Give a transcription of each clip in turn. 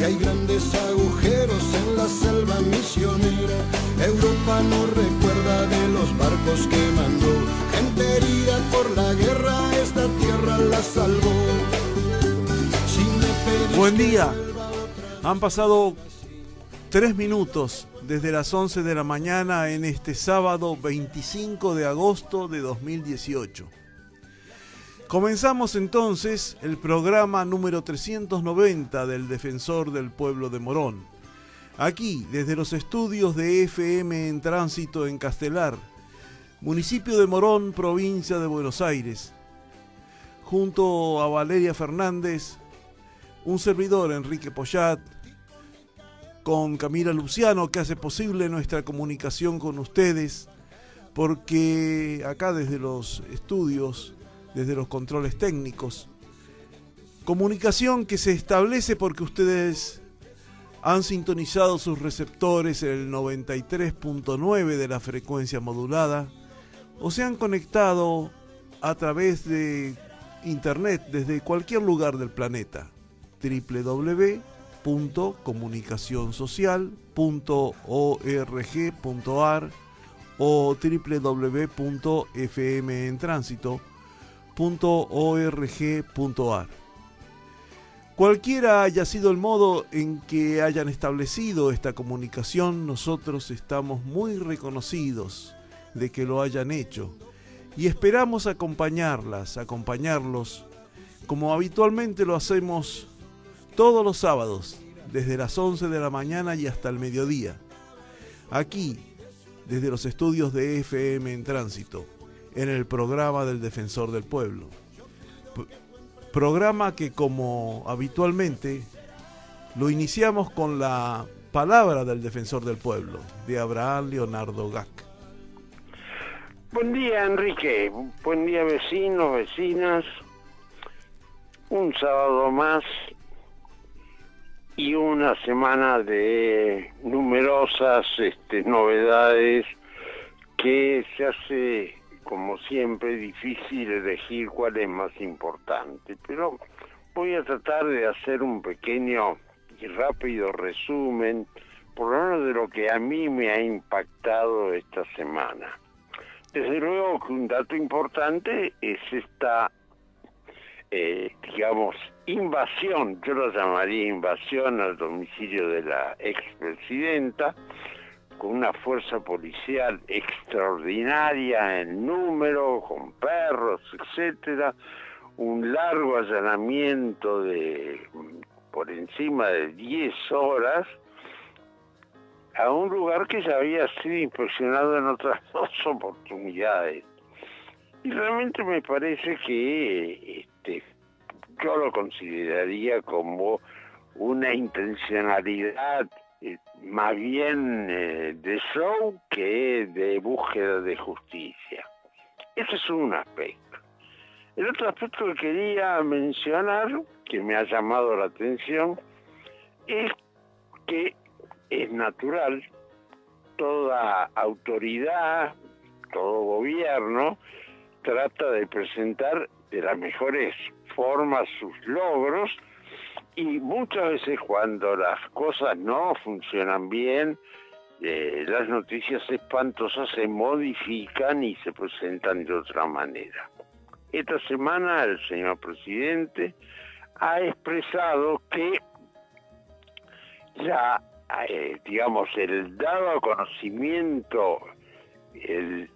que hay grandes agujeros en la selva misionera. Europa no recuerda de los barcos que mandó, gente herida por la guerra, esta tierra la salvó. Si me pedís Buen día. Han pasado 3 minutos desde las 11 de la mañana en este sábado 25 de agosto de 2018. Comenzamos entonces el programa número 390 del Defensor del Pueblo de Morón. Aquí, desde los estudios de FM en Tránsito en Castelar, municipio de Morón, provincia de Buenos Aires. Junto a Valeria Fernández, un servidor, Enrique Poyat, con Camila Luciano, que hace posible nuestra comunicación con ustedes, porque acá desde los estudios, desde los controles técnicos, comunicación que se establece porque ustedes han sintonizado sus receptores en el 93.9 de la frecuencia modulada, o se han conectado a través de internet desde cualquier lugar del planeta. www.comunicacionsocial.org.ar o www.fmentransito.org.ar. Cualquiera haya sido el modo en que hayan establecido esta comunicación, nosotros estamos muy reconocidos de que lo hayan hecho y esperamos acompañarlos, como habitualmente lo hacemos todos los sábados, desde las 11 de la mañana y hasta el mediodía, aquí, desde los estudios de FM en Tránsito, en el programa del Defensor del Pueblo. Programa que, como habitualmente, lo iniciamos con la palabra del Defensor del Pueblo, de Abraham Leonardo Gac. Buen día, Enrique. Buen día, vecinos, vecinas. Un sábado más y una semana de numerosas novedades que se hace, como siempre, difícil elegir cuál es más importante, pero voy a tratar de hacer un pequeño y rápido resumen, por lo menos de lo que a mí me ha impactado esta semana. Desde luego que un dato importante es esta, invasión, yo lo llamaría invasión al domicilio de la expresidenta, con una fuerza policial extraordinaria en número, con perros, etcétera, un largo allanamiento de por encima de 10 horas a un lugar que ya había sido inspeccionado en otras 2 oportunidades. Y realmente me parece que yo lo consideraría como una intencionalidad más bien de show que de búsqueda de justicia. Ese es un aspecto. El otro aspecto que quería mencionar, que me ha llamado la atención, es que es natural, toda autoridad, todo gobierno, trata de presentar de las mejores formas sus logros, y muchas veces cuando las cosas no funcionan bien, las noticias espantosas se modifican y se presentan de otra manera. Esta semana el señor presidente ha expresado que ya, el dado a conocimiento de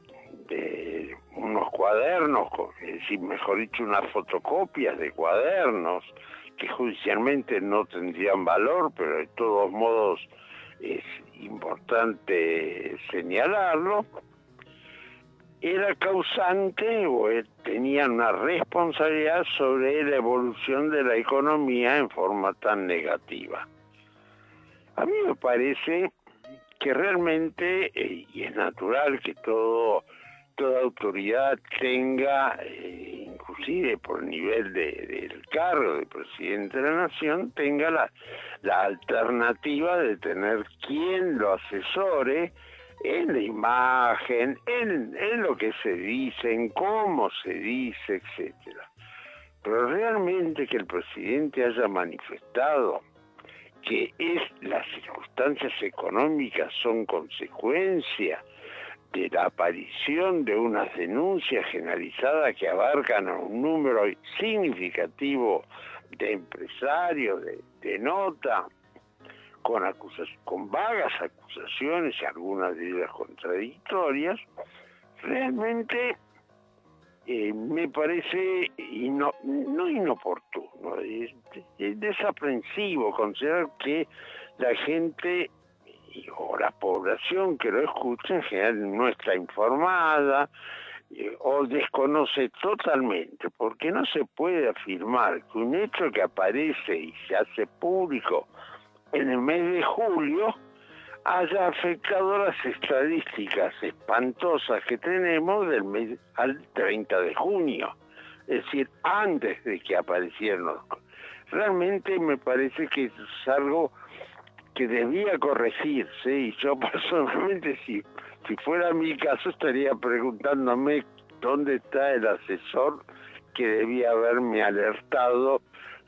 unos cuadernos, es decir, mejor dicho, unas fotocopias de cuadernos que judicialmente no tendrían valor, pero de todos modos es importante señalarlo, era causante o tenía una responsabilidad sobre la evolución de la economía en forma tan negativa. A mí me parece que realmente, y es natural que toda autoridad tenga, inclusive por el nivel del cargo de presidente de la nación, tenga la alternativa de tener quien lo asesore en la imagen, en lo que se dice, en cómo se dice, etcétera. Pero realmente que el presidente haya manifestado que las circunstancias económicas son consecuencia de la aparición de unas denuncias generalizadas que abarcan a un número significativo de empresarios, de nota, con vagas acusaciones y algunas de ellas contradictorias, realmente me parece no inoportuno, es desaprensivo considerar que la gente o la población que lo escucha en general no está informada o desconoce totalmente, porque no se puede afirmar que un hecho que aparece y se hace público en el mes de julio haya afectado las estadísticas espantosas que tenemos del mes al 30 de junio, es decir, antes de que aparecieran. Realmente me parece que eso es algo que debía corregirse, y yo personalmente, si fuera mi caso, estaría preguntándome dónde está el asesor que debía haberme alertado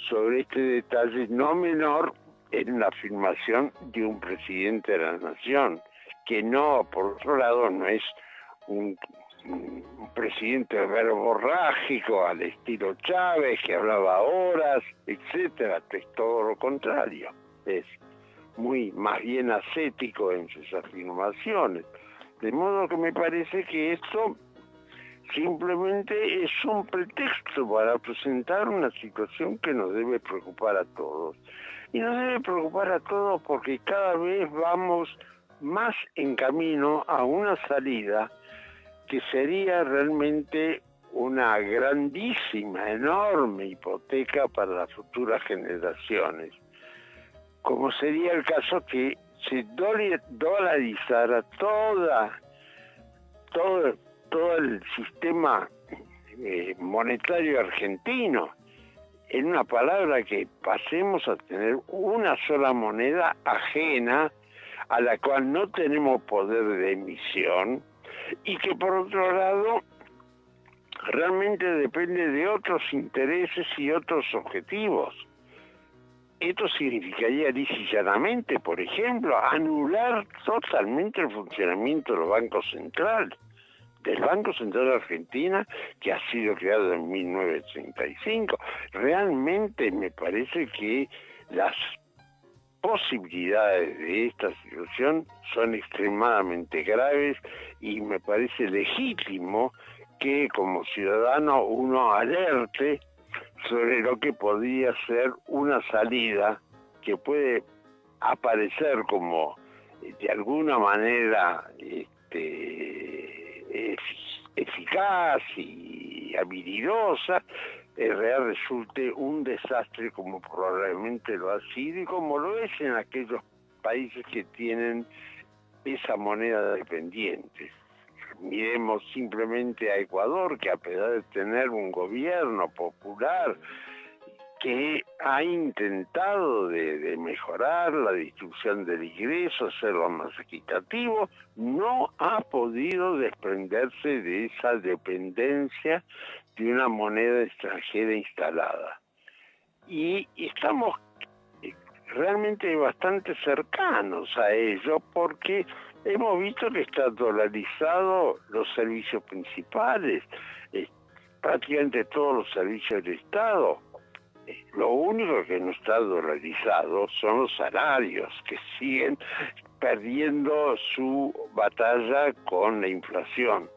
sobre este detalle no menor en la afirmación de un presidente de la nación, que no, por otro lado, no es un presidente verborrágico al estilo Chávez, que hablaba horas, etcétera. Es todo lo contrario, es más bien ascético en sus afirmaciones. De modo que me parece que esto simplemente es un pretexto para presentar una situación que nos debe preocupar a todos. Y nos debe preocupar a todos porque cada vez vamos más en camino a una salida que sería realmente una grandísima, enorme hipoteca para las futuras generaciones. Como sería el caso que se dolarizara todo el sistema monetario argentino. En una palabra, que pasemos a tener una sola moneda ajena a la cual no tenemos poder de emisión y que por otro lado realmente depende de otros intereses y otros objetivos. Esto significaría lisa y llanamente, por ejemplo, anular totalmente el funcionamiento del Banco Central, de Argentina, que ha sido creado en 1935. Realmente me parece que las posibilidades de esta situación son extremadamente graves y me parece legítimo que como ciudadano uno alerte sobre lo que podría ser una salida que puede aparecer como de alguna manera eficaz y habilidosa, en realidad resulte un desastre, como probablemente lo ha sido y como lo es en aquellos países que tienen esa moneda dependiente. Miremos simplemente a Ecuador, que a pesar de tener un gobierno popular que ha intentado de mejorar la distribución del ingreso, hacerlo más equitativo, no ha podido desprenderse de esa dependencia de una moneda extranjera instalada. Y estamos realmente bastante cercanos a ello, porque hemos visto que están dolarizados los servicios principales, prácticamente todos los servicios del Estado. Lo único que no está dolarizado son los salarios, que siguen perdiendo su batalla con la inflación.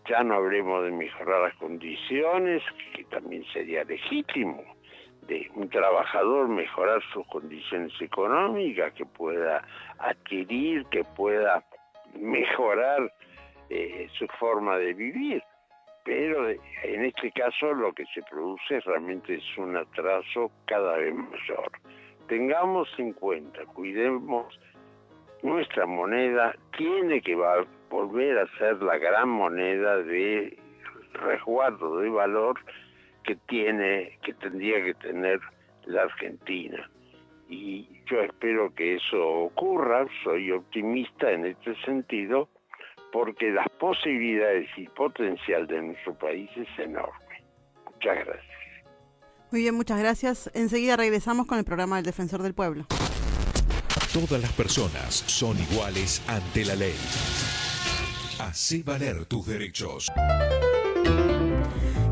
Ya no hablemos de mejorar las condiciones, que también sería legítimo, de un trabajador mejorar sus condiciones económicas, que pueda adquirir, que pueda mejorar su forma de vivir. Pero en este caso lo que se produce realmente es un atraso cada vez mayor. Tengamos en cuenta, cuidemos nuestra moneda, tiene que volver a ser la gran moneda de resguardo de valor que tendría que tener la Argentina. Y yo espero que eso ocurra, soy optimista en este sentido, porque las posibilidades y potencial de nuestro país es enorme. Muchas gracias. Muy bien, muchas gracias. Enseguida regresamos con el programa del Defensor del Pueblo. Todas las personas son iguales ante la ley. Hacé valer tus derechos.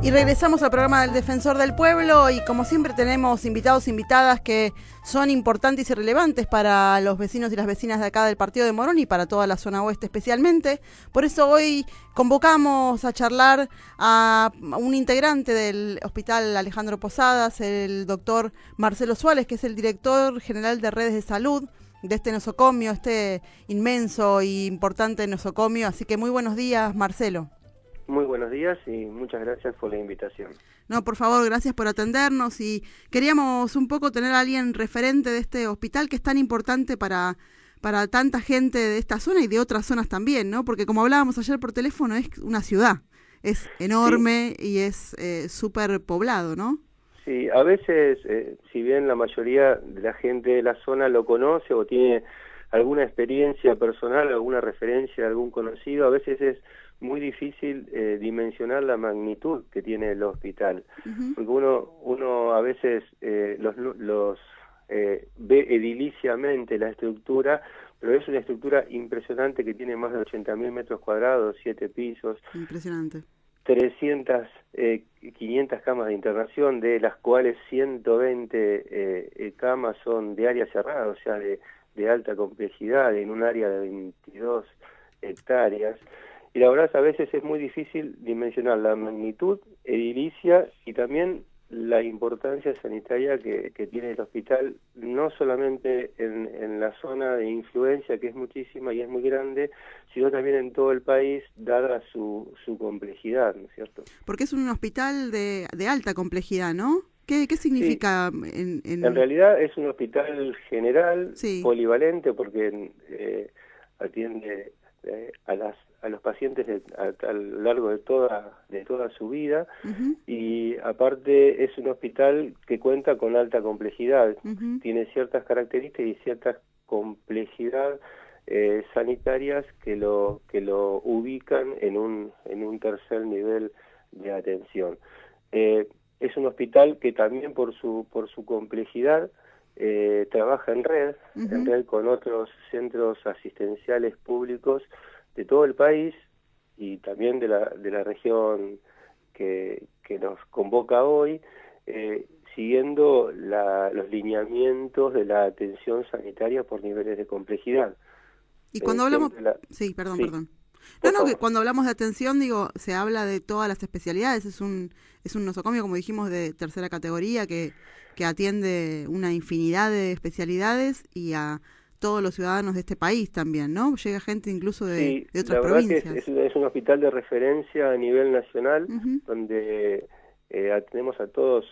Y regresamos al programa del Defensor del Pueblo y como siempre tenemos invitados e invitadas que son importantes y relevantes para los vecinos y las vecinas de acá del partido de Morón y para toda la zona oeste especialmente. Por eso hoy convocamos a charlar a un integrante del Hospital Alejandro Posadas, el doctor Marcelo Suárez, que es el director general de redes de salud de este nosocomio, este inmenso e importante nosocomio. Así que muy buenos días, Marcelo. Muy buenos días y muchas gracias por la invitación. No, por favor, gracias por atendernos y queríamos un poco tener a alguien referente de este hospital que es tan importante para tanta gente de esta zona y de otras zonas también, ¿no? Porque como hablábamos ayer por teléfono, es una ciudad, es enorme y es súper poblado, ¿no? Sí, a veces, si bien la mayoría de la gente de la zona lo conoce o tiene alguna experiencia personal, alguna referencia de algún conocido, a veces es muy difícil dimensionar la magnitud que tiene el hospital, porque uno a veces ve ediliciamente la estructura, pero es una estructura impresionante que tiene más de 80.000 metros cuadrados, 7 pisos. Impresionante. 500 camas de internación, de las cuales 120 camas son de área cerrada, o sea, de alta complejidad, en un área de 22 hectáreas. Y la verdad a veces es muy difícil dimensionar la magnitud edilicia y también la importancia sanitaria que tiene el hospital, no solamente en la zona de influencia, que es muchísima y es muy grande, sino también en todo el país, dada su complejidad, ¿no es cierto? Porque es un hospital de alta complejidad, ¿no? ¿Qué significa? Sí. En realidad es un hospital general, sí, polivalente, porque atiende a los pacientes a lo largo de toda su vida, y aparte es un hospital que cuenta con alta complejidad, tiene ciertas características y cierta complejidad sanitarias que lo ubican en un tercer nivel de atención. Es un hospital que también por su complejidad trabaja en red con otros centros asistenciales públicos de todo el país y también de la región que nos convoca hoy, siguiendo los lineamientos de la atención sanitaria por niveles de complejidad. Y cuando hablamos... Sí, perdón. No, que cuando hablamos de atención, digo, se habla de todas las especialidades, es un nosocomio, como dijimos, de tercera categoría que atiende una infinidad de especialidades y a todos los ciudadanos de este país también, ¿no? Llega gente incluso de otras provincias. Que es un hospital de referencia a nivel nacional, donde atendemos a todos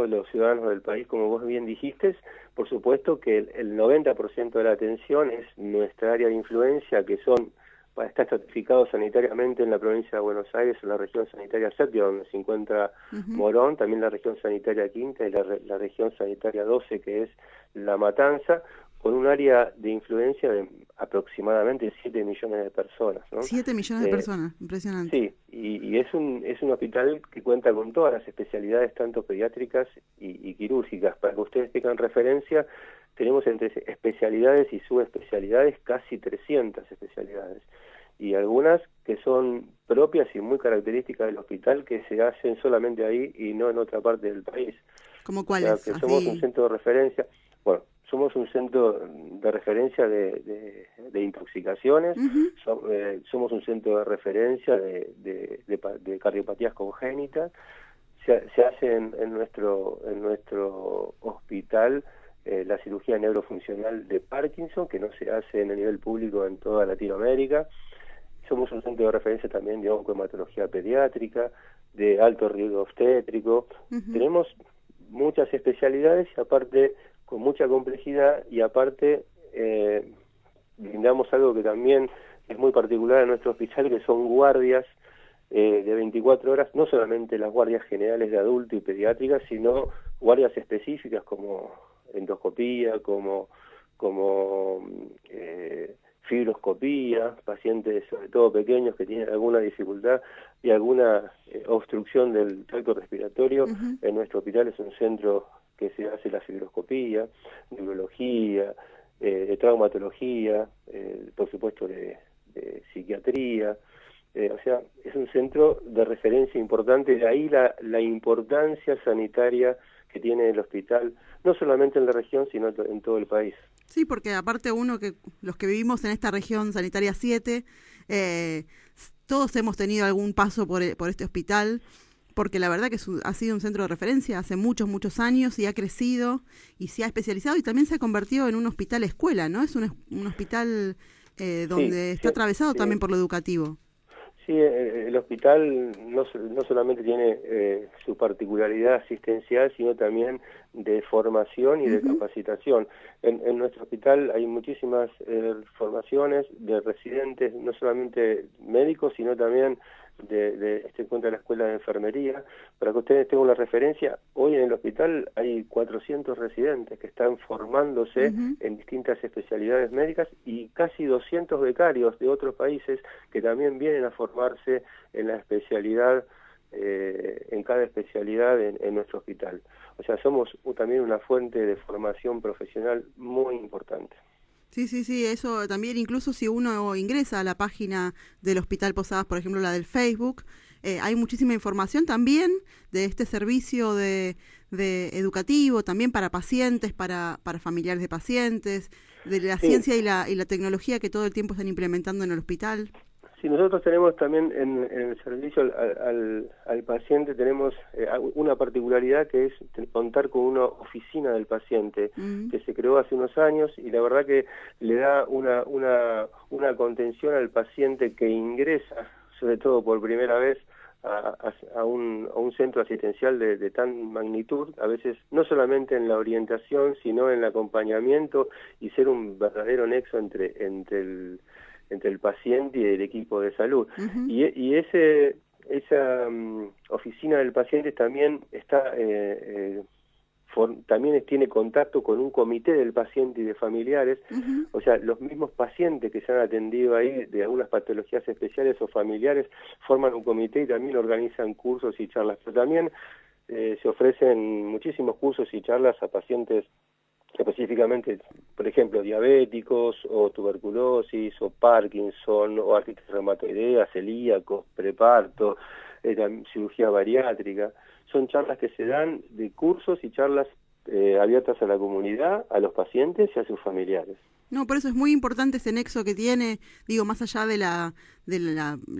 los ciudadanos del país, como vos bien dijiste. Por supuesto que el 90% de la atención es nuestra área de influencia, que está estratificado sanitariamente en la provincia de Buenos Aires, en la región sanitaria séptima, donde se encuentra Morón, también la región sanitaria quinta y la región sanitaria 12, que es La Matanza, con un área de influencia de aproximadamente 7 millones de personas, ¿no? 7 millones de personas, impresionante. Sí, y es un hospital que cuenta con todas las especialidades, tanto pediátricas y quirúrgicas. Para que ustedes tengan referencia, tenemos entre especialidades y subespecialidades casi 300 especialidades, y algunas que son propias y muy características del hospital, que se hacen solamente ahí y no en otra parte del país. ¿Cómo cuáles? O sea, que somos un centro de referencia. Bueno, somos un centro de referencia de intoxicaciones, somos un centro de referencia de cardiopatías congénitas. Se hace en nuestro hospital la cirugía neurofuncional de Parkinson, que no se hace en el nivel público en toda Latinoamérica. Somos un centro de referencia también de oncohematología pediátrica, de alto riesgo obstétrico. Tenemos muchas especialidades y aparte con mucha complejidad, y aparte brindamos algo que también es muy particular en nuestro hospital, que son guardias de 24 horas, no solamente las guardias generales de adulto y pediátricas, sino guardias específicas como endoscopía, como fibroscopía, pacientes sobre todo pequeños que tienen alguna dificultad y alguna obstrucción del tracto respiratorio. En nuestro hospital es un centro que se hace la fibroscopía, neurología, de traumatología, por supuesto de psiquiatría. O sea, es un centro de referencia importante, de ahí la importancia sanitaria que tiene el hospital, no solamente en la región, sino en todo el país. Sí, porque aparte los que vivimos en esta región sanitaria 7, todos hemos tenido algún paso por este hospital, porque la verdad que ha sido un centro de referencia hace muchos, muchos años y ha crecido y se ha especializado y también se ha convertido en un hospital escuela, ¿no? Es un hospital donde está atravesado también por lo educativo. Sí, el hospital no solamente tiene su particularidad asistencial, sino también de formación y de capacitación. En nuestro hospital hay muchísimas formaciones de residentes, no solamente médicos, sino también estoy cuenta de la escuela de enfermería. Para que ustedes tengan una referencia, hoy en el hospital hay 400 residentes que están formándose en distintas especialidades médicas y casi 200 becarios de otros países que también vienen a formarse en la especialidad, en cada especialidad en nuestro hospital. O sea, somos también una fuente de formación profesional muy importante. Sí, eso también, incluso si uno ingresa a la página del Hospital Posadas, por ejemplo, la del Facebook, hay muchísima información también de este servicio de educativo, también para pacientes, para familiares de pacientes, de la ciencia y la tecnología que todo el tiempo están implementando en el hospital. Sí, nosotros tenemos también en el servicio al paciente, tenemos una particularidad que es contar con una oficina del paciente que se creó hace unos años y la verdad que le da una contención al paciente que ingresa, sobre todo por primera vez, a un centro asistencial de tan magnitud, a veces no solamente en la orientación, sino en el acompañamiento y ser un verdadero nexo entre el paciente y el equipo de salud. Y esa oficina del paciente también tiene contacto con un comité del paciente y de familiares, o sea, los mismos pacientes que se han atendido ahí de algunas patologías especiales o familiares forman un comité y también organizan cursos y charlas, pero también se ofrecen muchísimos cursos y charlas a pacientes específicamente, por ejemplo, diabéticos o tuberculosis o Parkinson o artritis reumatoidea, celíacos, preparto, cirugía bariátrica. Son charlas que se dan de cursos y charlas abiertas a la comunidad, a los pacientes y a sus familiares. No, por eso es muy importante ese nexo que tiene, digo, más allá de la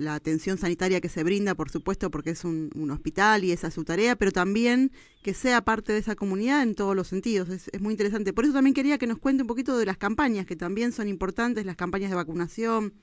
atención sanitaria que se brinda, por supuesto, porque es un hospital y esa es su tarea, pero también que sea parte de esa comunidad en todos los sentidos. Es muy interesante. Por eso también quería que nos cuente un poquito de las campañas, que también son importantes, las campañas de vacunación,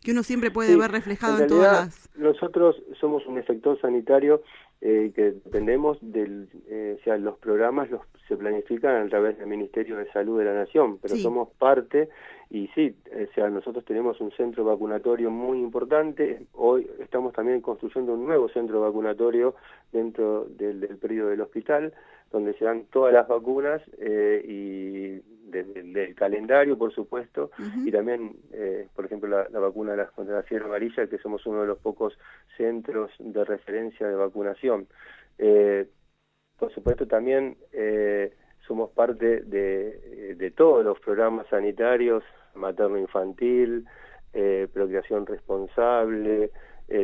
que uno siempre puede ver reflejado en todas las... Nosotros somos un sector sanitario que dependemos o sea, los programas se planifican a través del Ministerio de Salud de la Nación, pero somos parte y o sea, nosotros tenemos un centro vacunatorio muy importante. Hoy estamos también construyendo un nuevo centro vacunatorio dentro del periodo del hospital, donde se dan todas las vacunas y del calendario, por supuesto, y también, por ejemplo, la vacuna contra la fiebre amarilla, que somos uno de los pocos centros de referencia de vacunación. Por supuesto, también somos parte de todos los programas sanitarios, materno-infantil, procreación responsable,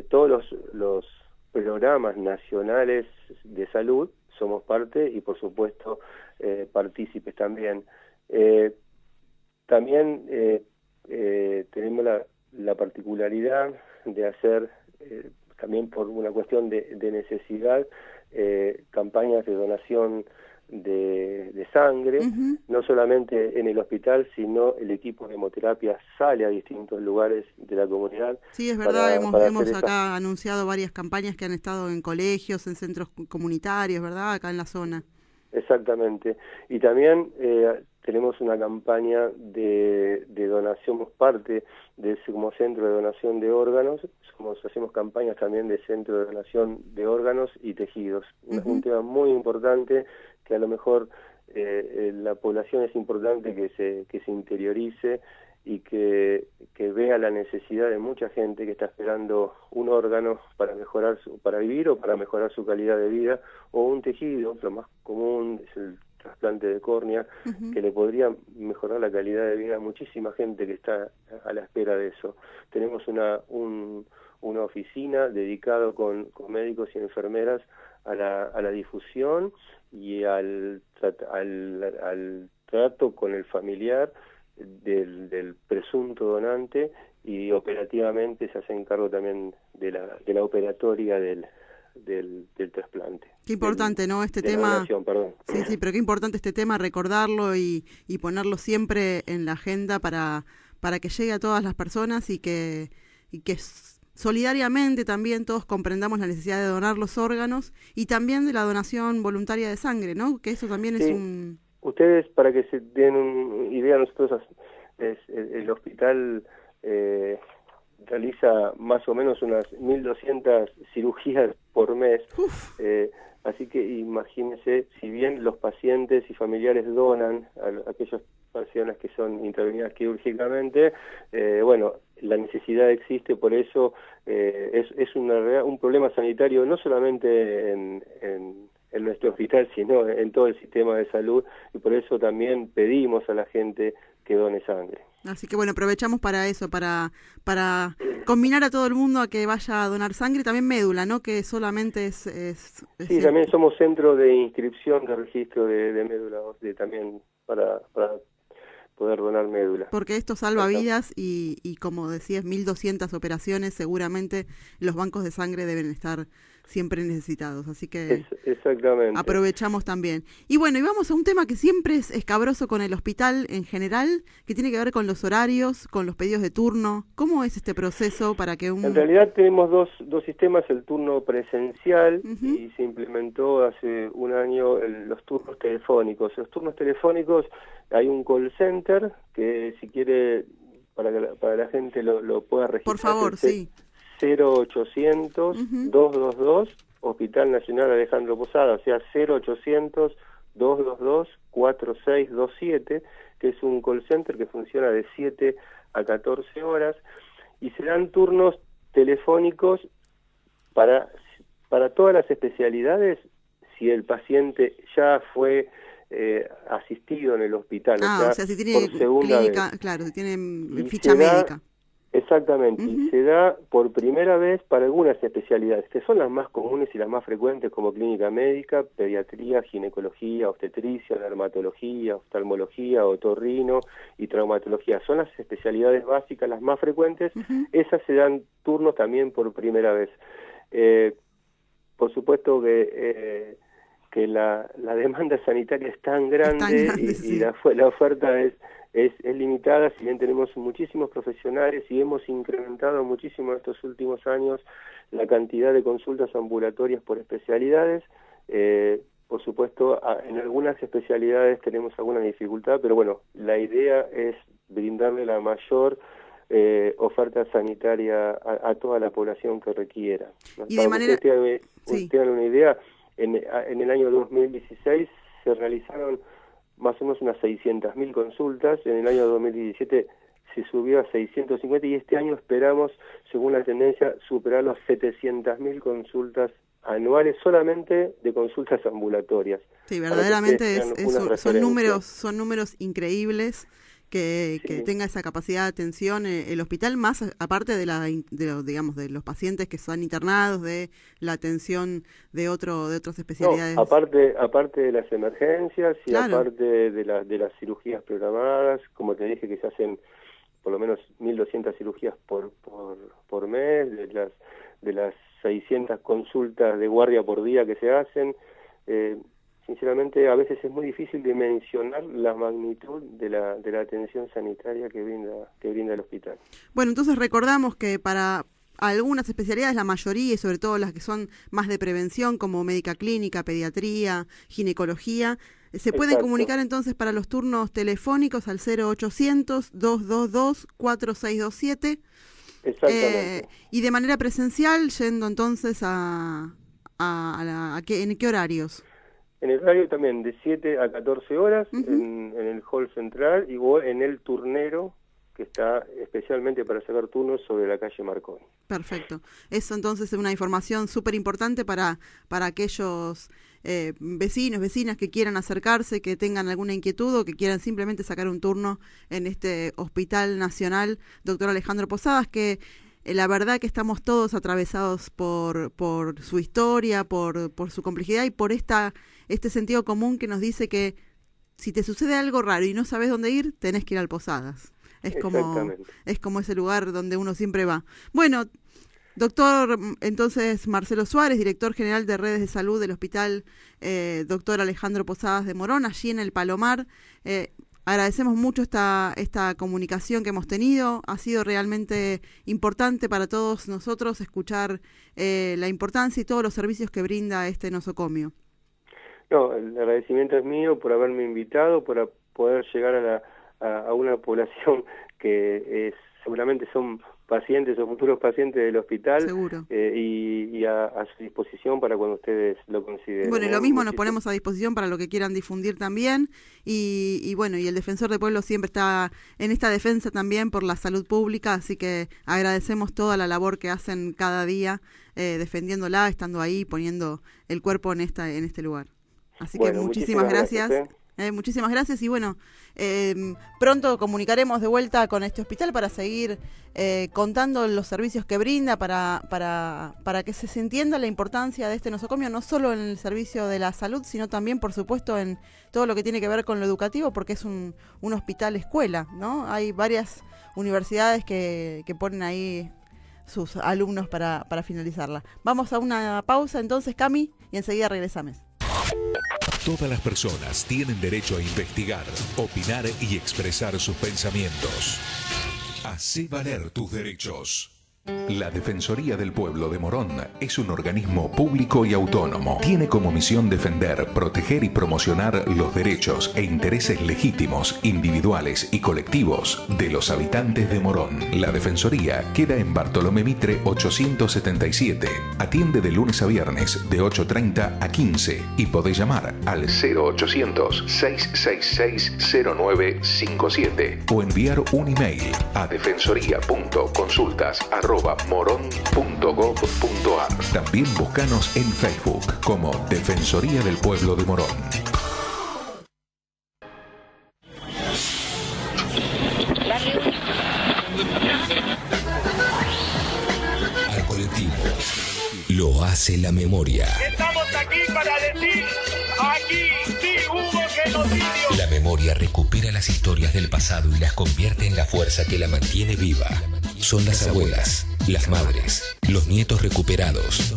todos los programas nacionales de salud, somos parte y, por supuesto, partícipes también. También tenemos la particularidad de hacer, también por una cuestión de necesidad, campañas de donación de sangre, no solamente en el hospital, sino el equipo de hemoterapia sale a distintos lugares de la comunidad. Sí, es verdad, hemos acá anunciado varias campañas que han estado en colegios, en centros comunitarios, ¿verdad? Acá en la zona. Exactamente. Y también tenemos una campaña de donación, somos parte de ese como centro de donación de órganos, hacemos campañas también de centro de donación de órganos y tejidos. Un tema muy importante que a lo mejor la población es importante que se interiorice y que vea la necesidad de mucha gente que está esperando un órgano para vivir o para mejorar su calidad de vida, o un tejido. Lo más común es el trasplante de córnea, que le podría mejorar la calidad de vida a muchísima gente que está a la espera de eso. Tenemos una oficina dedicada con médicos y enfermeras a la difusión y al trato con el familiar del presunto donante, y operativamente se hacen cargo también de la operatoria del trasplante. Qué importante, ¿no? Este tema. Donación, perdón. Sí, pero qué importante este tema, recordarlo y ponerlo siempre en la agenda para que llegue a todas las personas y que solidariamente también todos comprendamos la necesidad de donar los órganos y también de la donación voluntaria de sangre, ¿no? Que eso también es un... Ustedes, para que se den una idea, nosotros el hospital realiza más o menos unas 1.200 cirugías por mes, así que imagínense, si bien los pacientes y familiares donan a aquellas personas que son intervenidas quirúrgicamente, bueno, la necesidad existe, por eso es un problema sanitario no solamente en nuestro hospital, sino en todo el sistema de salud, y por eso también pedimos a la gente que done sangre. Así que bueno, aprovechamos para eso, para combinar a todo el mundo a que vaya a donar sangre, y también médula, ¿no? Que solamente es sí, también somos centro de inscripción, de registro de médula, también para poder donar médula. Porque esto salva vidas y como decías, 1.200 operaciones, seguramente los bancos de sangre deben estar siempre necesitados, así que exactamente. Aprovechamos también. Y bueno, y vamos a un tema que siempre es escabroso con el hospital en general, que tiene que ver con los horarios, con los pedidos de turno. ¿Cómo es este proceso para que En realidad tenemos dos sistemas, el turno presencial, y se implementó hace un año los turnos telefónicos. Los turnos telefónicos, hay un call center que, si quiere, para la gente lo pueda registrar. Por favor, sí. 0800-222, Hospital Nacional Alejandro Posada, o sea, 0800-222-4627, que es un call center que funciona de 7 a 14 horas, y se dan turnos telefónicos para todas las especialidades, si el paciente ya fue asistido en el hospital. O sea, si tiene clínica, claro, si tiene ficha médica. Exactamente, y se da por primera vez para algunas especialidades, que son las más comunes y las más frecuentes, como clínica médica, pediatría, ginecología, obstetricia, dermatología, oftalmología, otorrino y traumatología. Son las especialidades básicas, las más frecuentes. Esas se dan turnos también por primera vez. Por supuesto que la demanda sanitaria es tan grande, y la oferta es limitada, si bien tenemos muchísimos profesionales y hemos incrementado muchísimo en estos últimos años la cantidad de consultas ambulatorias por especialidades. Por supuesto, en algunas especialidades tenemos alguna dificultad, pero bueno, la idea es brindarle la mayor oferta sanitaria a toda la población que requiera. Y de manera... Ustedes tengan una idea, en el año 2016 se realizaron más o menos unas 600.000 consultas, en el año 2017 se subió a 650 y este año esperamos, según la tendencia, superar las 700.000 consultas anuales solamente de consultas ambulatorias. Sí, verdaderamente son números increíbles que tenga esa capacidad de atención el hospital, más aparte de los pacientes que son internados, de la atención de otras especialidades. No, aparte de las emergencias y claro. Aparte de las cirugías programadas, como te dije, que se hacen por lo menos 1.200 cirugías por mes, de las 600 consultas de guardia por día que se hacen. Sinceramente, a veces es muy difícil dimensionar la magnitud de la atención sanitaria que brinda el hospital. Bueno, entonces recordamos que para algunas especialidades, la mayoría, y sobre todo las que son más de prevención, como médica clínica, pediatría, ginecología, se pueden comunicar entonces para los turnos telefónicos al 0800-222-4627. Exactamente. Y de manera presencial, yendo entonces ¿en qué horarios? En el horario también de 7 a 14 horas, en el hall central, y en el turnero, que está especialmente para sacar turnos sobre la calle Marconi. Perfecto. Eso entonces es una información súper importante para aquellos vecinos, vecinas que quieran acercarse, que tengan alguna inquietud o que quieran simplemente sacar un turno en este Hospital Nacional Dr. Alejandro Posadas, que la verdad que estamos todos atravesados por su historia, por su complejidad y por este sentido común que nos dice que si te sucede algo raro y no sabes dónde ir, tenés que ir al Posadas. Es como ese lugar donde uno siempre va. Bueno, doctor, entonces Marcelo Suárez, director general de redes de salud del Hospital Dr. Alejandro Posadas de Morón, allí en el Palomar. Agradecemos mucho esta comunicación que hemos tenido. Ha sido realmente importante para todos nosotros escuchar la importancia y todos los servicios que brinda este nosocomio. No, el agradecimiento es mío por haberme invitado, por poder llegar a una población que seguramente son pacientes o futuros pacientes del hospital. Seguro. Y a su disposición para cuando ustedes lo consideren. Bueno, y lo mismo nos ponemos a disposición para lo que quieran difundir también. Y bueno, y el Defensor del Pueblo siempre está en esta defensa también por la salud pública, así que agradecemos toda la labor que hacen cada día defendiéndola, estando ahí, poniendo el cuerpo en este lugar. Así que muchísimas gracias. Muchísimas gracias y bueno, pronto comunicaremos de vuelta con este hospital para seguir contando los servicios que brinda, para que se entienda la importancia de este nosocomio, no solo en el servicio de la salud, sino también, por supuesto, en todo lo que tiene que ver con lo educativo, porque es un hospital escuela, ¿no? Hay varias universidades que ponen ahí sus alumnos para finalizarla. Vamos a una pausa entonces, Cami, y enseguida regresamos. Todas las personas tienen derecho a investigar, opinar y expresar sus pensamientos. Hacé valer tus derechos. La Defensoría del Pueblo de Morón es un organismo público y autónomo. Tiene como misión defender, proteger y promocionar los derechos e intereses legítimos, individuales y colectivos de los habitantes de Morón. La Defensoría queda en Bartolomé Mitre 877. Atiende de lunes a viernes de 8:30 a 15 y podés llamar al 0800-666-0957 o enviar un email a defensoría.consultas@moron.gov.ar. También búscanos en Facebook como Defensoría del Pueblo de Morón. Al colectivo lo hace la memoria. Estamos aquí para decir, aquí sí hubo genocidio. La memoria recupera las historias del pasado y las convierte en la fuerza que la mantiene viva. Son las abuelas, las madres, los nietos recuperados,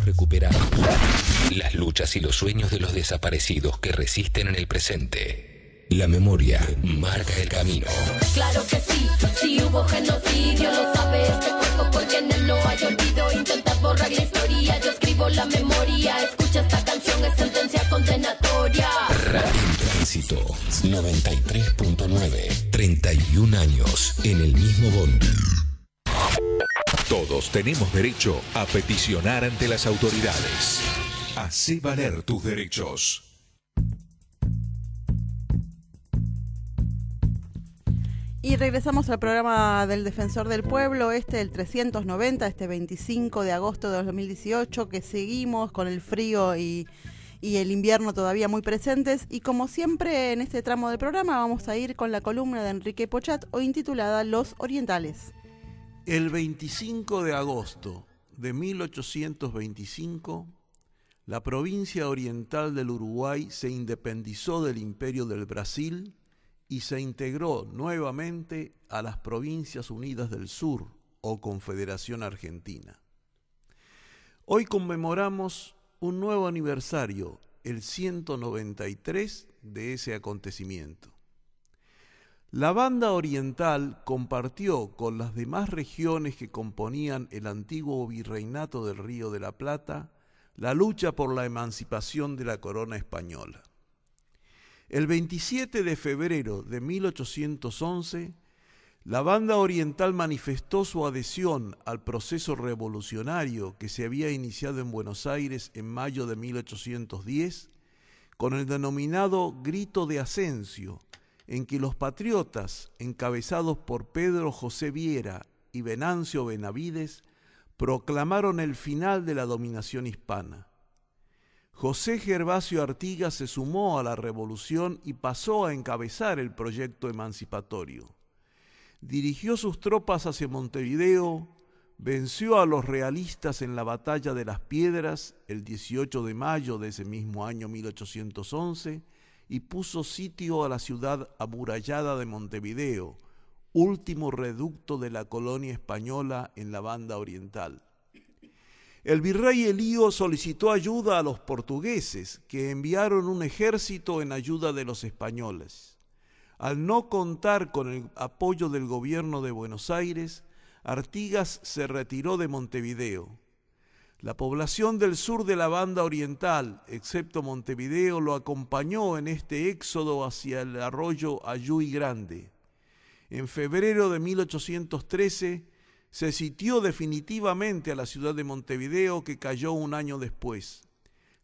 las luchas y los sueños de los desaparecidos que resisten en el presente. La memoria marca el camino. Claro que sí, sí hubo genocidio, lo sabe este cuerpo porque en él no hay olvido. Intentas borrar la historia, yo escribo la memoria. Escucha esta canción, es sentencia condenatoria. Radio en Tránsito 93.9. 31 años en el mismo bondi. Todos tenemos derecho a peticionar ante las autoridades. Hacé valer tus derechos. Y regresamos al programa del Defensor del Pueblo, el 390, 25 de agosto de 2018, que seguimos con el frío y el invierno todavía muy presentes. Y como siempre en este tramo del programa vamos a ir con la columna de Enrique Pochat, hoy intitulada Los Orientales. El 25 de agosto de 1825, la provincia oriental del Uruguay se independizó del Imperio del Brasil y se integró nuevamente a las Provincias Unidas del Sur, o Confederación Argentina. Hoy conmemoramos un nuevo aniversario, el 193 de ese acontecimiento. La banda oriental compartió con las demás regiones que componían el antiguo virreinato del Río de la Plata la lucha por la emancipación de la corona española. El 27 de febrero de 1811, la banda oriental manifestó su adhesión al proceso revolucionario que se había iniciado en Buenos Aires en mayo de 1810, con el denominado Grito de Ascencio, en que los patriotas, encabezados por Pedro José Viera y Venancio Benavides, proclamaron el final de la dominación hispana. José Gervasio Artigas se sumó a la revolución y pasó a encabezar el proyecto emancipatorio. Dirigió sus tropas hacia Montevideo, venció a los realistas en la Batalla de las Piedras el 18 de mayo de ese mismo año 1811 y puso sitio a la ciudad amurallada de Montevideo, último reducto de la colonia española en la banda oriental. El virrey Elío solicitó ayuda a los portugueses, que enviaron un ejército en ayuda de los españoles. Al no contar con el apoyo del gobierno de Buenos Aires, Artigas se retiró de Montevideo. La población del sur de la banda oriental, excepto Montevideo, lo acompañó en este éxodo hacia el arroyo Ayuy Grande. En febrero de 1813 se sitió definitivamente a la ciudad de Montevideo, que cayó un año después.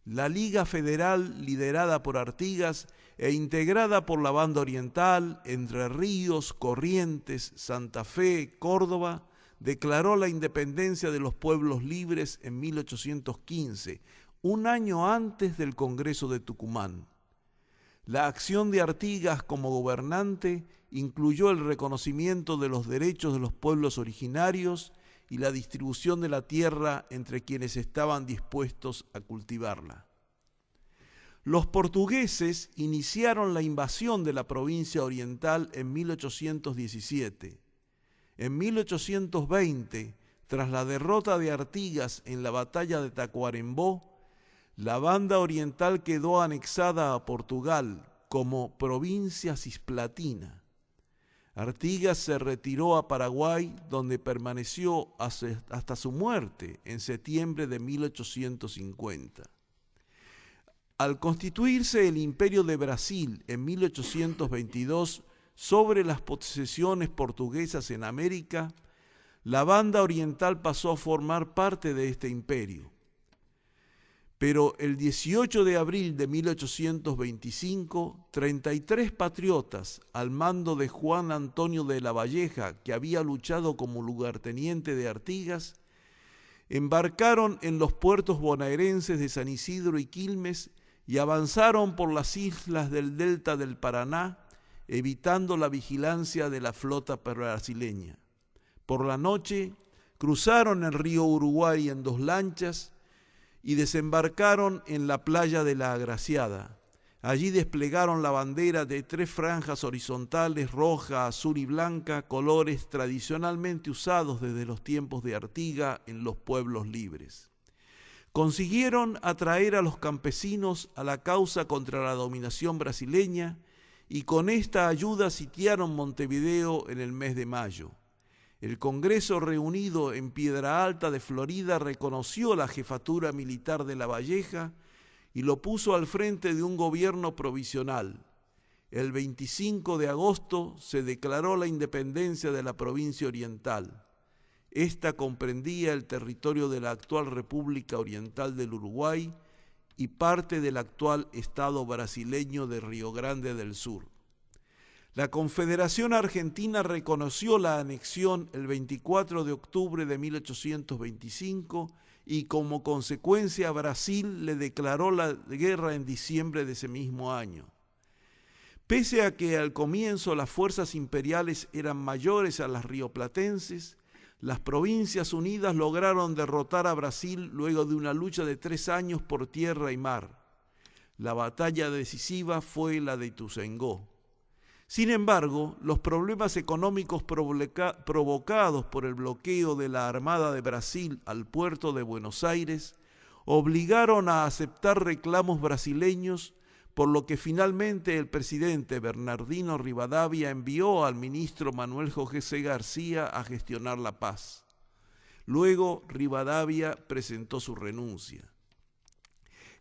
La Liga Federal, liderada por Artigas e integrada por la banda oriental, Entre Ríos, Corrientes, Santa Fe, Córdoba, declaró la independencia de los pueblos libres en 1815, un año antes del Congreso de Tucumán. La acción de Artigas como gobernante incluyó el reconocimiento de los derechos de los pueblos originarios y la distribución de la tierra entre quienes estaban dispuestos a cultivarla. Los portugueses iniciaron la invasión de la provincia oriental en 1817. En 1820, tras la derrota de Artigas en la batalla de Tacuarembó, la banda oriental quedó anexada a Portugal como provincia cisplatina. Artigas se retiró a Paraguay, donde permaneció hasta su muerte en septiembre de 1850. Al constituirse el Imperio de Brasil en 1822 sobre las posesiones portuguesas en América, la banda oriental pasó a formar parte de este imperio. Pero el 18 de abril de 1825, 33 patriotas al mando de Juan Antonio de la Valleja, que había luchado como lugarteniente de Artigas, embarcaron en los puertos bonaerenses de San Isidro y Quilmes y avanzaron por las islas del delta del Paraná, evitando la vigilancia de la flota brasileña. Por la noche, cruzaron el río Uruguay en 2 lanchas y desembarcaron en la playa de La Agraciada. Allí desplegaron la bandera de 3 franjas horizontales, roja, azul y blanca, colores tradicionalmente usados desde los tiempos de Artigas en los pueblos libres. Consiguieron atraer a los campesinos a la causa contra la dominación brasileña y con esta ayuda sitiaron Montevideo en el mes de mayo. El Congreso reunido en Piedra Alta de Florida reconoció la jefatura militar de La Valleja y lo puso al frente de un gobierno provisional. El 25 de agosto se declaró la independencia de la provincia oriental. Esta comprendía el territorio de la actual República Oriental del Uruguay y parte del actual estado brasileño de Río Grande del Sur. La Confederación Argentina reconoció la anexión el 24 de octubre de 1825 y como consecuencia Brasil le declaró la guerra en diciembre de ese mismo año. Pese a que al comienzo las fuerzas imperiales eran mayores a las rioplatenses, las Provincias Unidas lograron derrotar a Brasil luego de una lucha de 3 años por tierra y mar. La batalla decisiva fue la de Ituzaingó. Sin embargo, los problemas económicos provocados por el bloqueo de la Armada de Brasil al puerto de Buenos Aires obligaron a aceptar reclamos brasileños, por lo que finalmente el presidente Bernardino Rivadavia envió al ministro Manuel José García a gestionar la paz. Luego Rivadavia presentó su renuncia.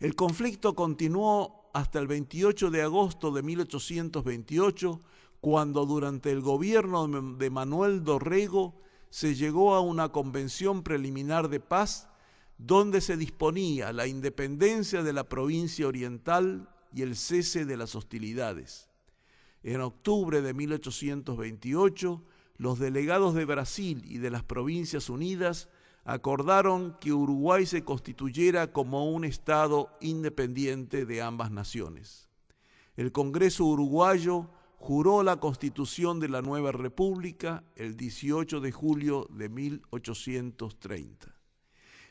El conflicto continuó hasta el 28 de agosto de 1828, cuando durante el gobierno de Manuel Dorrego se llegó a una convención preliminar de paz donde se disponía la independencia de la provincia oriental y el cese de las hostilidades. En octubre de 1828, los delegados de Brasil y de las Provincias Unidas acordaron que Uruguay se constituyera como un Estado independiente de ambas naciones. El Congreso uruguayo juró la constitución de la nueva república el 18 de julio de 1830.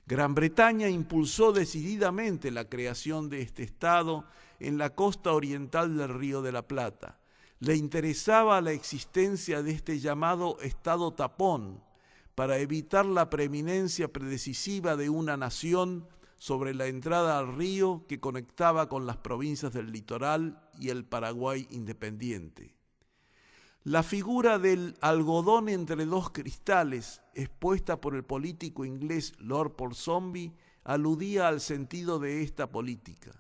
Gran Bretaña impulsó decididamente la creación de este Estado en la costa oriental del Río de la Plata. Le interesaba la existencia de este llamado Estado tapón para evitar la preeminencia predecisiva de una nación sobre la entrada al río que conectaba con las provincias del litoral y el Paraguay independiente. La figura del algodón entre dos cristales, expuesta por el político inglés Lord Ponsonby, aludía al sentido de esta política.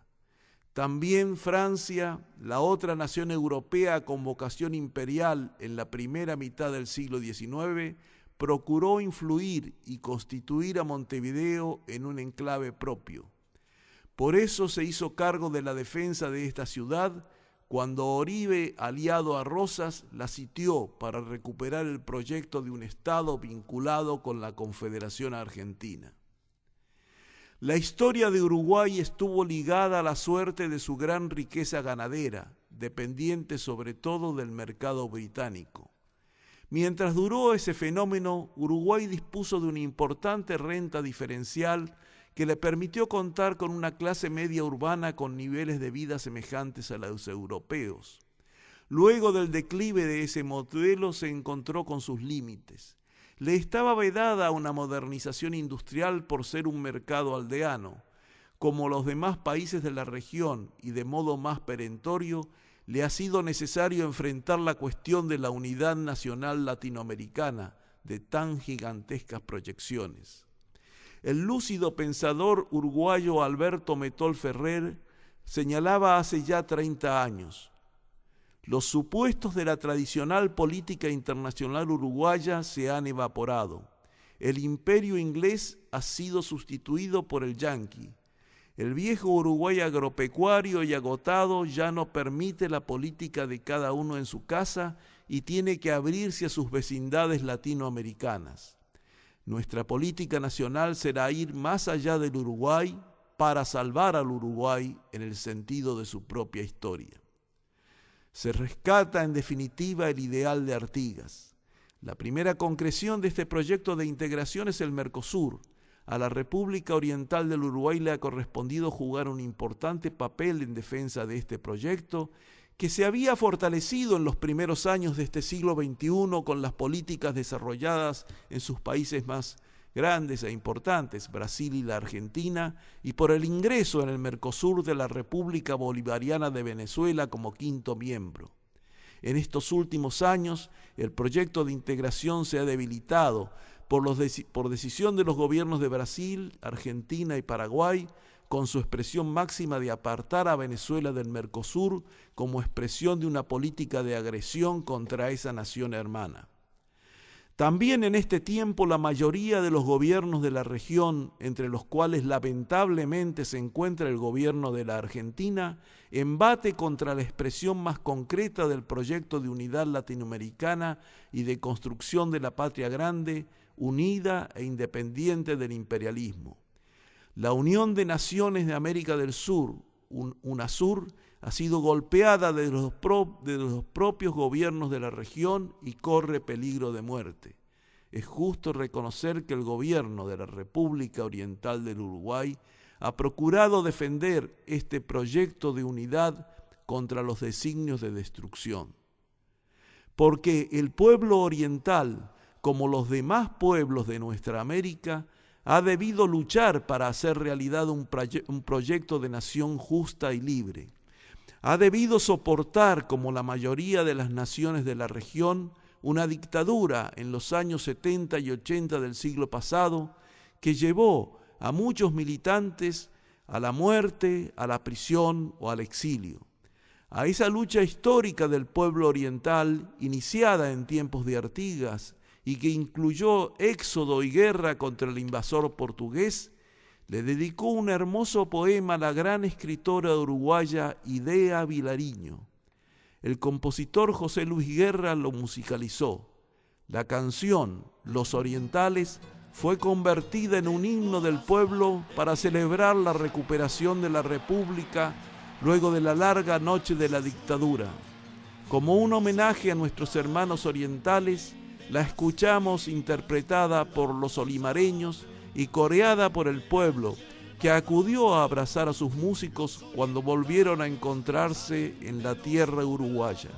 También Francia, la otra nación europea con vocación imperial en la primera mitad del siglo XIX, procuró influir y constituir a Montevideo en un enclave propio. Por eso se hizo cargo de la defensa de esta ciudad cuando Oribe, aliado a Rosas, la sitió para recuperar el proyecto de un Estado vinculado con la Confederación Argentina. La historia de Uruguay estuvo ligada a la suerte de su gran riqueza ganadera, dependiente sobre todo del mercado británico. Mientras duró ese fenómeno, Uruguay dispuso de una importante renta diferencial que le permitió contar con una clase media urbana con niveles de vida semejantes a los europeos. Luego del declive de ese modelo se encontró con sus límites. Le estaba vedada una modernización industrial por ser un mercado aldeano. Como los demás países de la región y de modo más perentorio, le ha sido necesario enfrentar la cuestión de la unidad nacional latinoamericana de tan gigantescas proyecciones. El lúcido pensador uruguayo Alberto Metol Ferrer señalaba hace ya 30 años: los supuestos de la tradicional política internacional uruguaya se han evaporado. El imperio inglés ha sido sustituido por el yanqui. El viejo Uruguay agropecuario y agotado ya no permite la política de cada uno en su casa y tiene que abrirse a sus vecindades latinoamericanas. Nuestra política nacional será ir más allá del Uruguay para salvar al Uruguay en el sentido de su propia historia. Se rescata en definitiva el ideal de Artigas. La primera concreción de este proyecto de integración es el Mercosur. A la República Oriental del Uruguay le ha correspondido jugar un importante papel en defensa de este proyecto, que se había fortalecido en los primeros años de este siglo XXI con las políticas desarrolladas en sus países más grandes e importantes, Brasil y la Argentina, y por el ingreso en el Mercosur de la República Bolivariana de Venezuela como quinto miembro. En estos últimos años, el proyecto de integración se ha debilitado por decisión de los gobiernos de Brasil, Argentina y Paraguay, con su expresión máxima de apartar a Venezuela del Mercosur como expresión de una política de agresión contra esa nación hermana. También en este tiempo la mayoría de los gobiernos de la región, entre los cuales lamentablemente se encuentra el gobierno de la Argentina, embate contra la expresión más concreta del proyecto de unidad latinoamericana y de construcción de la patria grande, unida e independiente del imperialismo. La Unión de Naciones de América del Sur, UNASUR, ha sido golpeada de los propios gobiernos de la región y corre peligro de muerte. Es justo reconocer que el gobierno de la República Oriental del Uruguay ha procurado defender este proyecto de unidad contra los designios de destrucción. Porque el pueblo oriental, como los demás pueblos de nuestra América, ha debido luchar para hacer realidad un proyecto de nación justa y libre. Ha debido soportar, como la mayoría de las naciones de la región, una dictadura en los años 70 y 80 del siglo pasado que llevó a muchos militantes a la muerte, a la prisión o al exilio. A esa lucha histórica del pueblo oriental, iniciada en tiempos de Artigas y que incluyó éxodo y guerra contra el invasor portugués, le dedicó un hermoso poema a la gran escritora uruguaya Idea Vilariño. El compositor José Luis Guerra lo musicalizó. La canción Los Orientales fue convertida en un himno del pueblo para celebrar la recuperación de la República luego de la larga noche de la dictadura. Como un homenaje a nuestros hermanos orientales, la escuchamos interpretada por los olimareños y coreada por el pueblo, que acudió a abrazar a sus músicos cuando volvieron a encontrarse en la tierra uruguaya.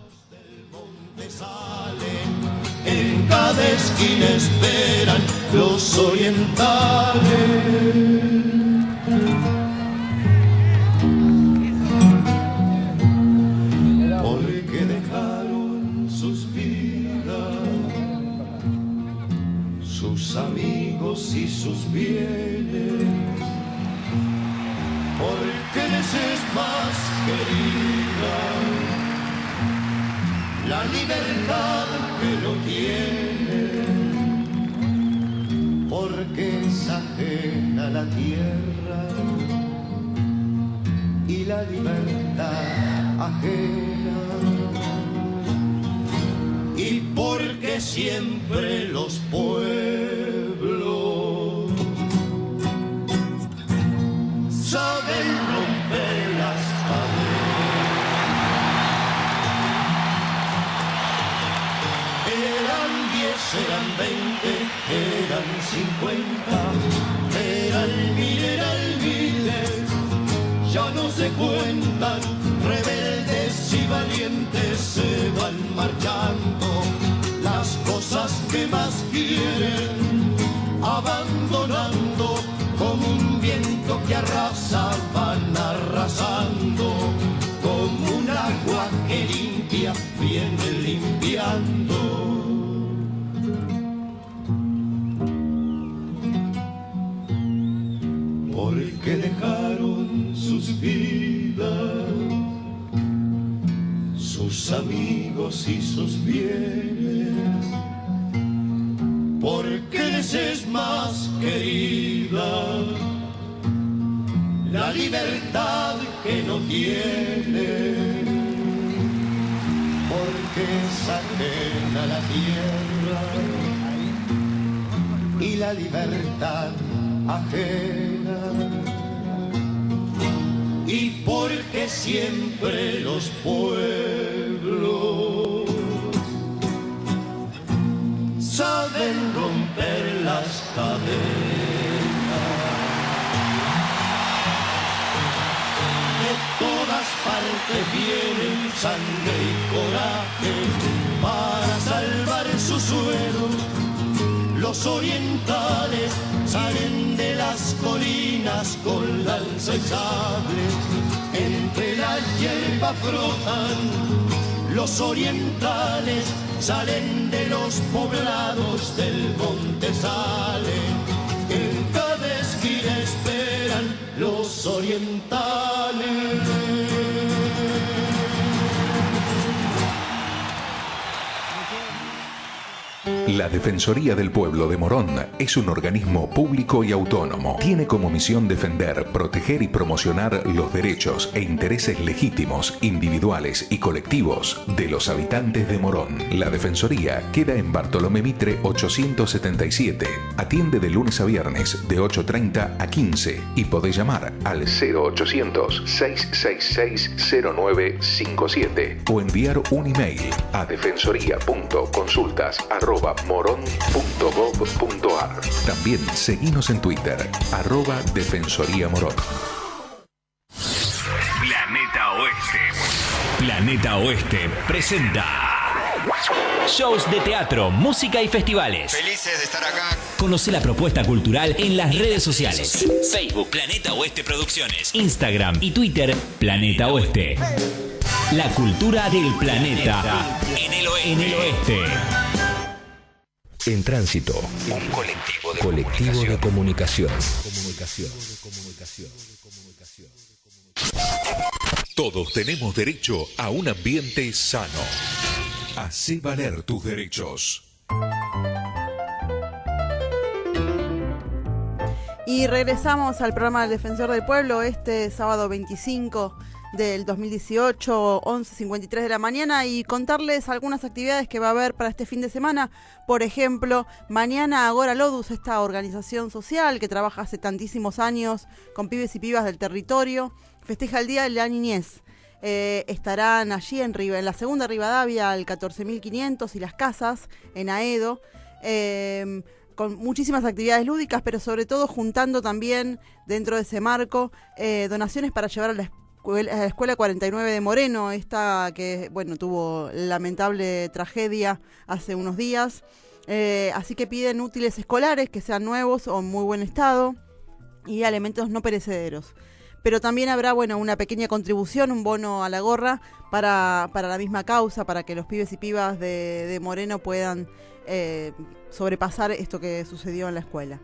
En cada esquina esperan los orientales, porque dejaron sus vidas, sus amigos y sus bienes, porque les es más querida la libertad que no tienen, porque es ajena la tierra y la libertad ajena, y porque siempre los pueblos saben romper las cadenas. Eran 10, eran 20, eran 50, eran 1000, eran miles, ya no se cuentan, rebeldes y valientes se van marchando, las cosas que más quieren, abandonando, como un viento que arrasa, van arrasando, como un agua que limpia, viene limpiando. Porque dejaron sus vidas, sus amigos y sus bienes, porque les es más querida la libertad que no tienen, porque es ajena la tierra y la libertad ajena, y porque siempre los pueblos saben romper las cadenas. De todas partes vienen sangre y coraje para salvar su suelo. Los orientales salen de las colinas con lanza y sable, entre la hierba frotan. Los orientales salen de los poblados del monte, salen, en cada esquina esperan los orientales. La Defensoría del Pueblo de Morón es un organismo público y autónomo. Tiene como misión defender, proteger y promocionar los derechos e intereses legítimos, individuales y colectivos de los habitantes de Morón. La Defensoría queda en Bartolomé Mitre 877. Atiende de lunes a viernes de 8:30 a 15 y podés llamar al 0800-666-0957 o enviar un email a defensoría.consultas@moron.gov.ar. También seguinos en Twitter @defensoríamorón. Planeta Oeste. Planeta Oeste presenta shows de teatro, música y festivales. Felices de estar acá. Conoce la propuesta cultural en las redes sociales. Facebook, Planeta Oeste Producciones. Instagram y Twitter, Planeta Oeste. La cultura del planeta en el oeste. En Tránsito, un colectivo de comunicación. Todos tenemos derecho a un ambiente sano. Hacé valer tus derechos. Y regresamos al programa del Defensor del Pueblo este sábado 25 del 2018, 11:53 de la mañana, y contarles algunas actividades que va a haber para este fin de semana. Por ejemplo, mañana Agora Lodus, esta organización social que trabaja hace tantísimos años con pibes y pibas del territorio, festeja el Día de la Niñez. Estarán allí en la segunda Rivadavia, al 14.500 y Las Casas, en Aedo, con muchísimas actividades lúdicas, pero sobre todo juntando también dentro de ese marco donaciones para llevar a la Escuela 49 de Moreno, esta que tuvo lamentable tragedia hace unos días. Así que piden útiles escolares que sean nuevos o en muy buen estado y alimentos no perecederos. Pero también habrá una pequeña contribución, un bono a la gorra para la misma causa, para que los pibes y pibas de Moreno puedan sobrepasar esto que sucedió en la escuela.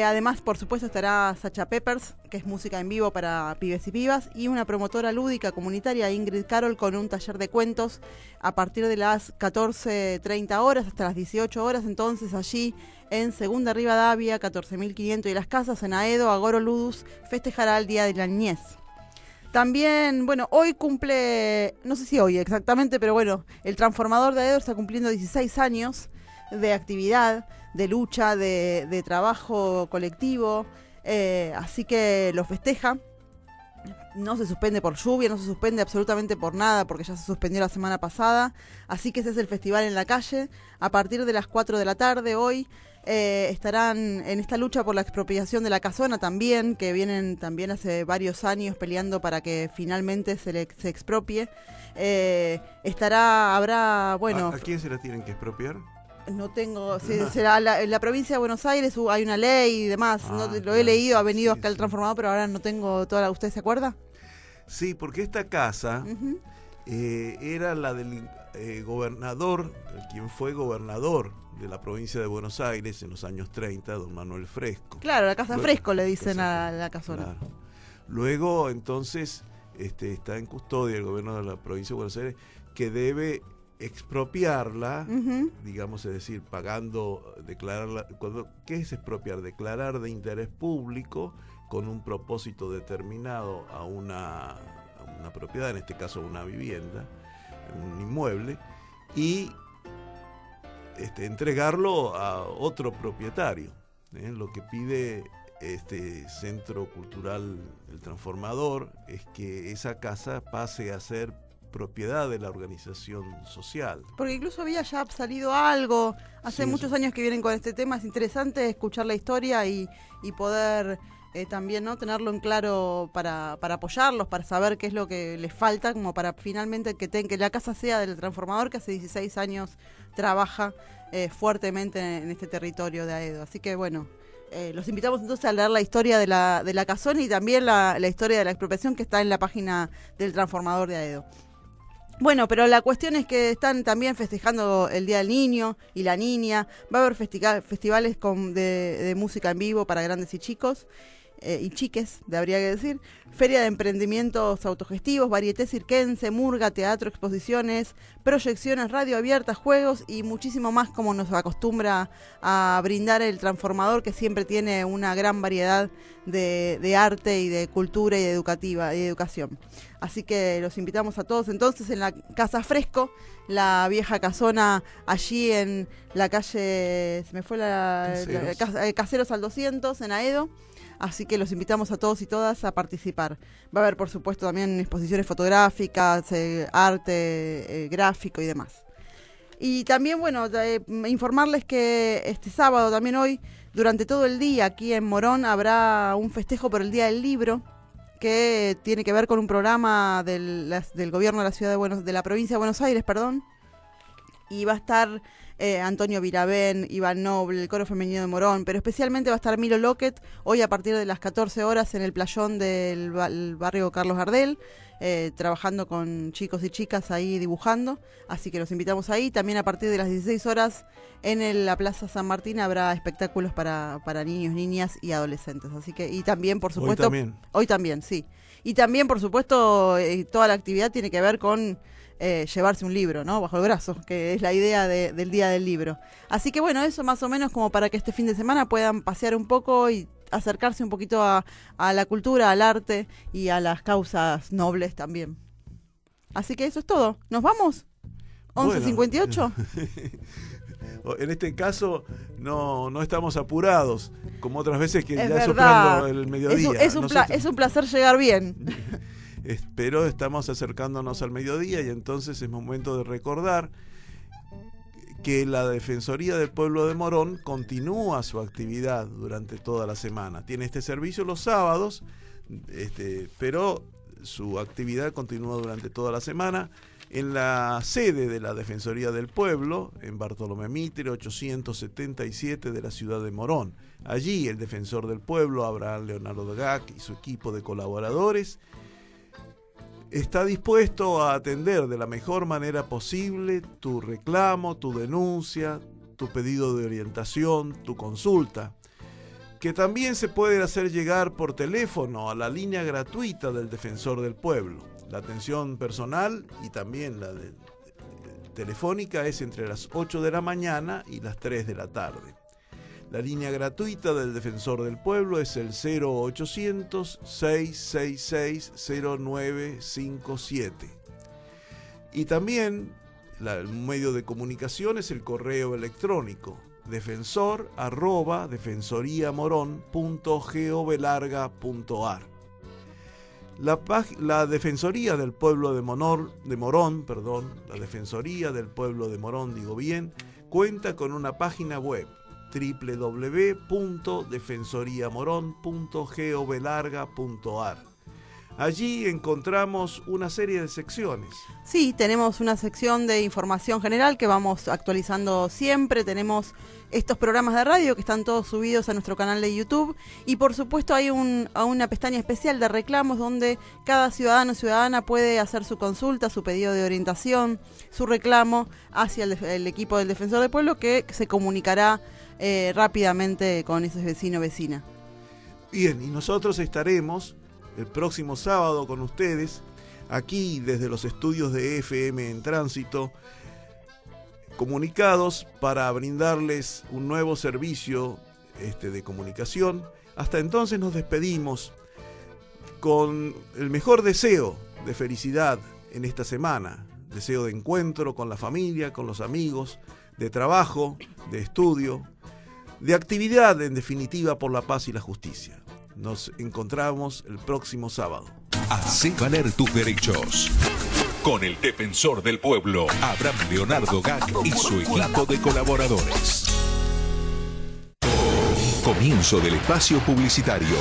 Además, por supuesto, estará Sacha Peppers, que es música en vivo para pibes y pibas, y una promotora lúdica comunitaria, Ingrid Carol, con un taller de cuentos a partir de las 14:30 horas hasta las 18 horas. Entonces, allí en Segunda Rivadavia, 14.500 y Las Casas, en Aedo, Agora Lodus festejará el Día de la Niñez. También, hoy cumple, no sé si hoy exactamente, pero el Transformador de Aedo está cumpliendo 16 años de actividad, de lucha, de trabajo colectivo, así que lo festeja. No se suspende por lluvia, no se suspende absolutamente por nada, porque ya se suspendió la semana pasada, así que ese es el festival en la calle. A partir de las 4 de la tarde hoy estarán en esta lucha por la expropiación de la casona también, que vienen también hace varios años peleando para que finalmente se expropie. ¿A quién se la tienen que expropiar? No tengo, será en la provincia de Buenos Aires hay una ley y demás, lo he leído, ha venido acá el Transformador, pero ahora no tengo toda ¿usted se acuerda? Sí, porque esta casa era la del gobernador, quien fue gobernador de la provincia de Buenos Aires en los años 30, don Manuel Fresco. Claro, la Casa Fresco le dicen a la casona. Claro. Luego, entonces, está en custodia el gobierno de la provincia de Buenos Aires, que debe expropiarla, digamos, es decir, declararla. ¿Qué es expropiar? Declarar de interés público con un propósito determinado a una propiedad, en este caso una vivienda, un inmueble, y entregarlo a otro propietario. Lo que pide este Centro Cultural El Transformador es que esa casa pase a ser propiedad de la organización social. Porque incluso había ya salido algo, hace muchos años que vienen con este tema. Es interesante escuchar la historia y poder también tenerlo en claro para apoyarlos, para saber qué es lo que les falta, como para finalmente que la casa sea del Transformador, que hace 16 años trabaja fuertemente en este territorio de Aedo. Así que los invitamos entonces a leer la historia de la casona y también la historia de la expropiación, que está en la página del Transformador de Aedo. Pero la cuestión es que están también festejando el Día del Niño y la Niña. Va a haber festivales de música en vivo para grandes y chicos. Y chiques, habría que decir, feria de emprendimientos autogestivos, varieté cirquense, murga, teatro, exposiciones, proyecciones, radio abierta, juegos y muchísimo más, como nos acostumbra a brindar el Transformador, que siempre tiene una gran variedad de arte y de cultura y de educación. Así que los invitamos a todos entonces en la Casa Fresco, la vieja casona allí en la calle, Caseros al 200 en Aedo. Así que los invitamos a todos y todas a participar. Va a haber, por supuesto, también exposiciones fotográficas, arte gráfico y demás. Y también, informarles que este sábado, también hoy, durante todo el día, aquí en Morón, habrá un festejo por el Día del Libro, que tiene que ver con un programa del gobierno de de la provincia de Buenos Aires, y va a estar Antonio Virabén, Iván Noble, el Coro Femenino de Morón, pero especialmente va a estar Milo Lockett hoy a partir de las 14 horas en el playón del barrio Carlos Gardel, trabajando con chicos y chicas ahí dibujando, así que los invitamos ahí. También a partir de las 16 horas en la Plaza San Martín habrá espectáculos para niños, niñas y adolescentes, así que, y también, por supuesto, hoy también, sí, y también, por supuesto, toda la actividad tiene que ver con llevarse un libro, bajo el brazo, que es la idea del Día del Libro. Así que eso más o menos como para que este fin de semana puedan pasear un poco y acercarse un poquito a la cultura, al arte y a las causas nobles también. Así que eso es todo. ¿Nos vamos? 11:58. En este caso no estamos apurados, como otras veces que es ya verdad. soplando el mediodía. Es un placer llegar bien. Pero estamos acercándonos al mediodía y entonces es momento de recordar que la Defensoría del Pueblo de Morón continúa su actividad durante toda la semana. Tiene este servicio los sábados, pero su actividad continúa durante toda la semana en la sede de la Defensoría del Pueblo, en Bartolomé Mitre 877 de la ciudad de Morón. Allí el Defensor del Pueblo, Abraham Leonardo Gac, y su equipo de colaboradores está dispuesto a atender de la mejor manera posible tu reclamo, tu denuncia, tu pedido de orientación, tu consulta, que también se puede hacer llegar por teléfono a la línea gratuita del Defensor del Pueblo. La atención personal y también la telefónica es entre las 8 de la mañana y las 3 de la tarde. La línea gratuita del Defensor del Pueblo es el 0800-666-0957. Y también el medio de comunicación es el correo electrónico defensor@defensoriamorón.gobelarga.ar. La Defensoría del Pueblo de Morón, la Defensoría del Pueblo de Morón, cuenta con una página web www.defensoriamorón.gobelarga.ar. Allí encontramos una serie de secciones. Sí, tenemos una sección de información general que vamos actualizando siempre. Tenemos estos programas de radio que están todos subidos a nuestro canal de YouTube. Y por supuesto hay una pestaña especial de reclamos donde cada ciudadano o ciudadana puede hacer su consulta, su pedido de orientación, su reclamo hacia el equipo del Defensor del Pueblo, que se comunicará rápidamente con ese vecino o vecina. Bien, y nosotros estaremos el próximo sábado con ustedes, aquí desde los estudios de FM en Tránsito, comunicados para brindarles un nuevo servicio de comunicación. Hasta entonces nos despedimos con el mejor deseo de felicidad en esta semana, deseo de encuentro con la familia, con los amigos, de trabajo, de estudio, de actividad en definitiva por la paz y la justicia. Nos encontramos el próximo sábado. Hacé valer tus derechos. Con el Defensor del Pueblo, Abraham Leonardo Gac y su equipo de colaboradores. Comienzo del espacio publicitario.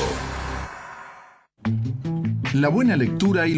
La buena lectura y